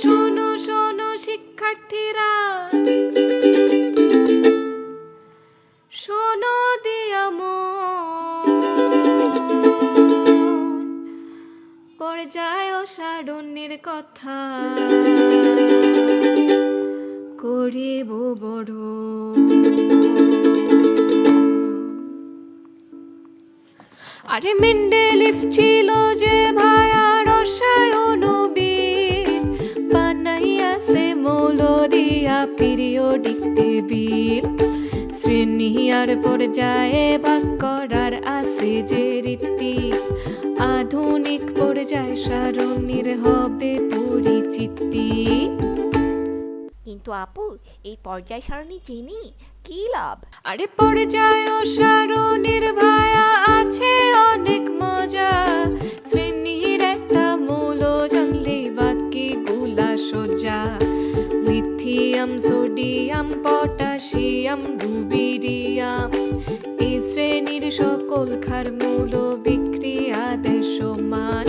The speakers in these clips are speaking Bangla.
শোনো শোনো শিক্ষার্থীরা, শোনো দিয়া মন, পর্যায় ও সারণ্যের কথা করিব বড়। আরে মেন্ডেলিফ ছিল যে ভায়া রসায়নবিদ, বানাইয়াছে মৌল দিয়া পিরিয়ডিক টেবিল। শ্রেণী আর পর্যায়ে ভাগ করার আছে যে রীতি, আধুনিক পর্যায় সারণীর হবে পরিচিতি। কিন্তু আপু, এই পর্যায় সারণী জেনে কি লাভ? আরে পর্যায় ও সারণীর ভায়া আছে অনেক মজা, শ্রেণীর একটা মূল জানলে বাকি গুলা সোজা। লিথিয়াম, সোডিয়াম, পটাশিয়াম, রুবিডিয়াম, এই শ্রেণীর সকল ক্ষার মূল বিক্রিয়া দেয় সমান।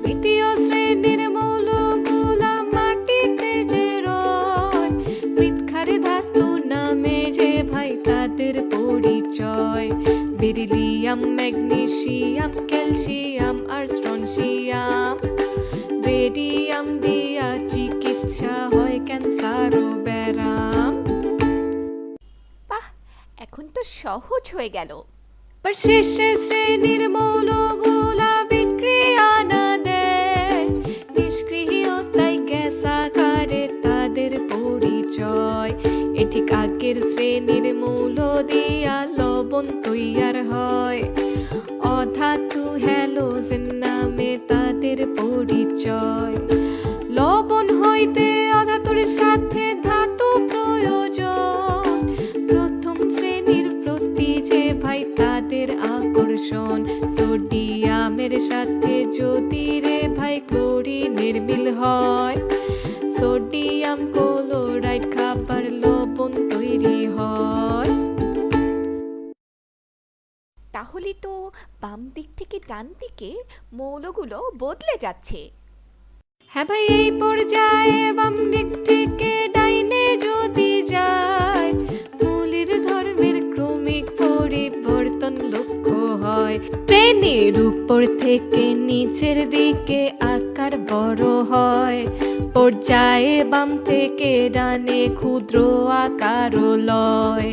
দ্বিতীয় শ্রেণীর মৌলগুলা মাটিতে যে রয়, মৃৎক্ষার ধাতু নামে যে ভাই তাদের পরিচয়। বেরিলিয়াম, ম্যাগনেসিয়াম, ক্যালসিয়াম আর স্ট্রনসিয়াম, রেডিয়াম দিয়া চিকিৎসা হয় ক্যান্সার ও ব্যারাম। বাহ, এখন তো সহজ হয়ে গেল। पर শেষে শ্রেণীর মৌলগুলা বিক্রিয়া না দেয়, নিষ্ক্রিয়তায় গ্যাস আকারে তাদের পরিচয়। এ ঠিক আগের শ্রেণীর মৌল দিয়া লবণ তৈয়ার হয়, অধাতু হ্যালোজেন নামে তাদের পরিচয়। লবণ হইতে অধাতুর সাথে ধাতু প্রয়োজন, প্রথম শ্রেণীর প্রতি যে ভাই তাদের আকর্ষণ। সোডিয়ামের সাথে যদি রে ভাই ক্লোরিনের মিল হয়, সোডিয়াম ক্লোরাইড খাবার লবণ তৈরি হয়। তাহলে তো বাম দিক থেকে ডান দিকে মৌলগুলো বদলে যাচ্ছে। হ্যাঁ ভাই, এই পর্যায়ে বাম দিক থেকে ডাইনে যদি যায়, মূলের ধর্মের ক্রমিক পরিবর্তন লক্ষ্য হয়। শ্রেণীর উপর থেকে নিচের দিকে আকার বড় হয়, পর্যায়ে বাম থেকে ডানে ক্ষুদ্র আকার লয়।